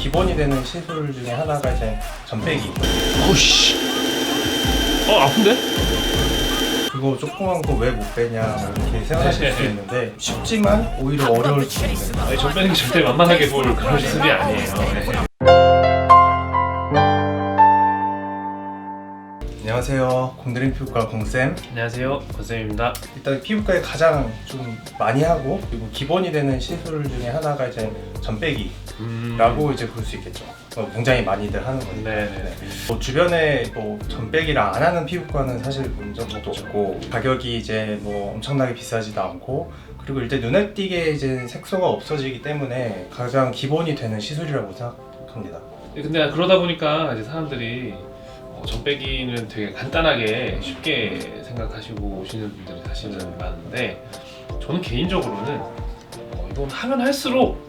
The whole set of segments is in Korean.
기본이 되는 시술 중에 하나가 이제 점빼기. 어우씨. 아픈데? 그거 조그만 거 왜 못 빼냐 이렇게 생각하실 수 있는데 쉽지만 오히려 어려울 수 있는. 아니, 점 빼는 게 절대 만만하게 볼 그런 시술이 아니에요. 네. 안녕하세요, 공드림 피부과 공쌤. 안녕하세요, 권쌤입니다. 일단 피부과에 가장 좀 많이 하고 그리고 기본이 되는 시술 중에 하나가 이제 점빼기라고 이제 볼 수 있겠죠. 굉장히 많이들 하는 건데 네네. 뭐 주변에 뭐 점빼기를 안 하는 피부과는 사실 본 적도 없고 가격이 이제 뭐 엄청나게 비싸지도 않고 그리고 일단 눈에 띄게 이제 색소가 없어지기 때문에 가장 기본이 되는 시술이라고 생각합니다. 근데 그러다 보니까 이제 사람들이 점 빼기는 되게 간단하게 쉽게 생각하시고 오시는 분들이 사실은 많은데 저는 개인적으로는 이건 하면 할수록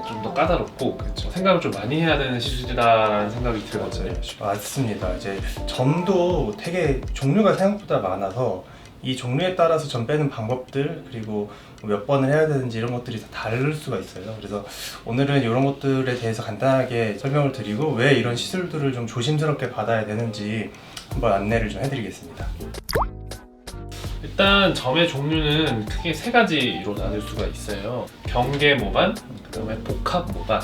좀 더 까다롭고 생각을 좀 많이 해야 되는 시술이다라는 생각이 들거든요. 맞습니다. 이제 점도 되게 종류가 생각보다 많아서 이 종류에 따라서 점 빼는 방법들 그리고 몇 번을 해야 되는지 이런 것들이 다 다를 수가 있어요. 그래서 오늘은 이런 것들에 대해서 간단하게 설명을 드리고 왜 이런 시술들을 좀 조심스럽게 받아야 되는지 한번 안내를 좀 해드리겠습니다. 일단 점의 종류는 크게 세 가지로 나눌 수가 있어요. 경계 모반, 그다음에 복합 모반,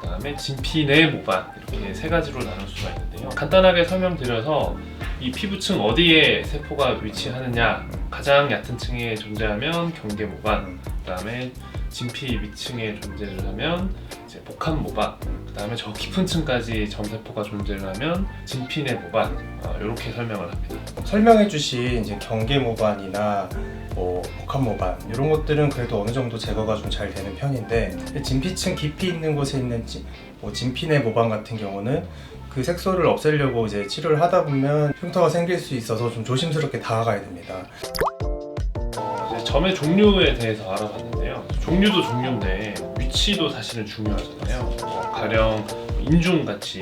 그다음에 진피 내 모반 이렇게 세 가지로 나눌 수가 있는데요. 간단하게 설명드려서 이 피부층 어디에 세포가 위치하느냐 가장 얕은 층에 존재하면 경계 모반, 그다음에 진피 위층에 존재를 하면 이제 복합 모반, 그다음에 저 깊은 층까지 점세포가 존재를 하면 진피 내 모반 이렇게 설명을 합니다. 설명해주신 이제 경계 모반이나 뭐 복합 모반 이런 것들은 그래도 어느 정도 제거가 좀 잘 되는 편인데 진피층 깊이 있는 곳에 있는 뭐 진피 내 모반 같은 경우는 그 색소를 없애려고 이제 치료를 하다 보면 흉터가 생길 수 있어서 좀 조심스럽게 다가가야 됩니다. 이제 점의 종류에 대해서 알아봤는데요. 종류도 종류인데 위치도 사실은 중요하잖아요. 가령 인중같이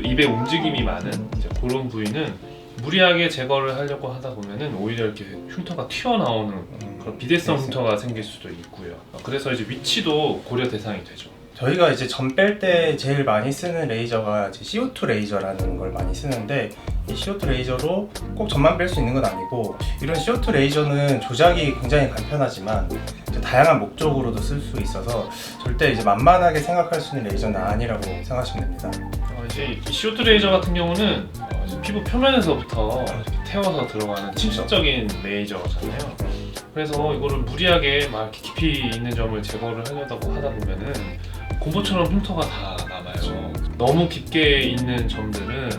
입의 움직임이 많은 이제 그런 부위는 무리하게 제거를 하려고 하다 보면은 오히려 이렇게 흉터가 튀어나오는 그런 비대성 흉터가 생길 수도 있고요. 그래서 이제 위치도 고려 대상이 되죠. 저희가 이제 점 뺄 때 제일 많이 쓰는 레이저가 이제 CO2 레이저라는 걸 많이 쓰는데 이 CO2 레이저로 꼭 점만 뺄 수 있는 건 아니고 이런 CO2 레이저는 조작이 굉장히 간편하지만 다양한 목적으로도 쓸 수 있어서 절대 이제 만만하게 생각할 수 있는 레이저는 아니라고 생각하시면 됩니다. 이제 이 CO2 레이저 같은 경우는 이제 피부 표면에서부터 이렇게 태워서 들어가는 침습적인 레이저잖아요. 그래서 이거를 무리하게 막 이렇게 깊이 있는 점을 제거를 하려고 하다 보면은 곰보처럼 흉터가 다 남아요. 너무 깊게 있는 점들은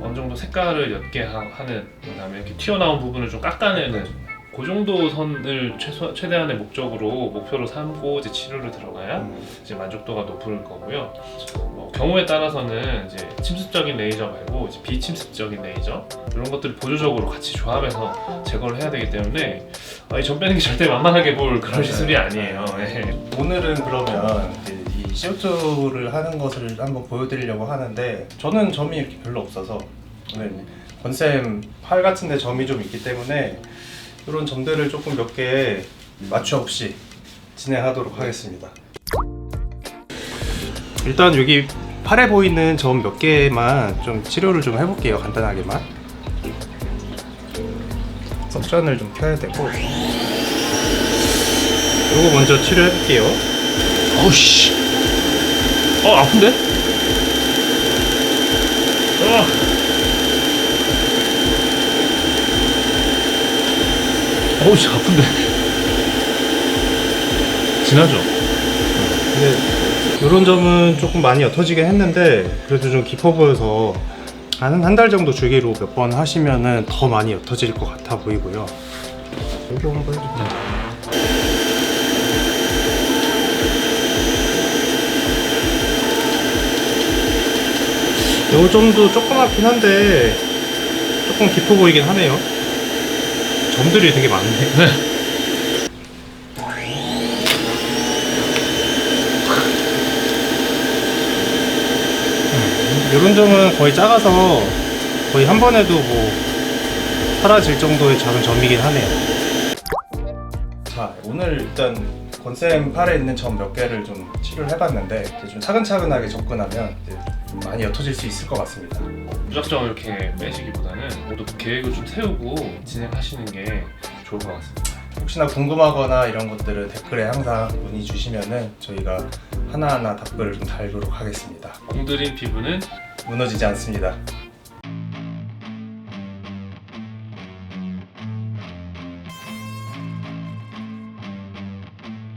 어느 정도 색깔을 옅게 하는, 그다음에 이렇게 튀어나온 부분을 좀 깎아내는 그 정도 선을 최대한의 목표로 삼고 이제 치료를 들어가야 이제 만족도가 높을 거고요. 경우에 따라서는 이제 침습적인 레이저 말고 이제 비침습적인 레이저 이런 것들을 보조적으로 같이 조합해서 제거를 해야 되기 때문에 이 점 빼는 게 절대 만만하게 볼 그런 시술이 아니에요. 네. 오늘은 그러면 이 CO2를 하는 것을 한번 보여드리려고 하는데 저는 점이 이렇게 별로 없어서 오늘 권쌤 팔 같은데 점이 좀 있기 때문에 이런 점들을 조금 몇 개 맞춤 없이 진행하도록 하겠습니다. 일단 여기 팔에 보이는 점 몇 개만 좀 치료를 좀 해볼게요. 간단하게만. 석션을 좀 켜야 되고 이거 먼저 치료해볼게요. 어우씨. 아픈데? 어우씨, 아픈데? 지나죠? 근데 이런 점은 조금 많이 옅어지긴 했는데 그래도 좀 깊어 보여서 한 달 정도 주기로 몇 번 하시면은 더 많이 옅어질 것 같아 보이고요. 여기 한번 해줄게요. 요 점도 조그맣긴 한데 조금 깊어 보이긴 하네요. 점들이 되게 많네. 이런 점은 거의 작아서 거의 한 번에도 뭐 사라질 정도의 작은 점이긴 하네요. 자, 오늘 일단 권쌤 팔에 있는 점 몇 개를 좀 치료를 해봤는데 이제 좀 차근차근하게 접근하면 이제 좀 많이 옅어질 수 있을 것 같습니다. 무작정 이렇게 빼시기보다는 모두 계획을 좀 세우고 진행하시는 게 좋을 것 같습니다. 혹시나 궁금하거나 이런 것들은 댓글에 항상 문의 주시면은 저희가 하나하나 답글을 좀 달도록 하겠습니다. 공들인 피부는 무너지지 않습니다.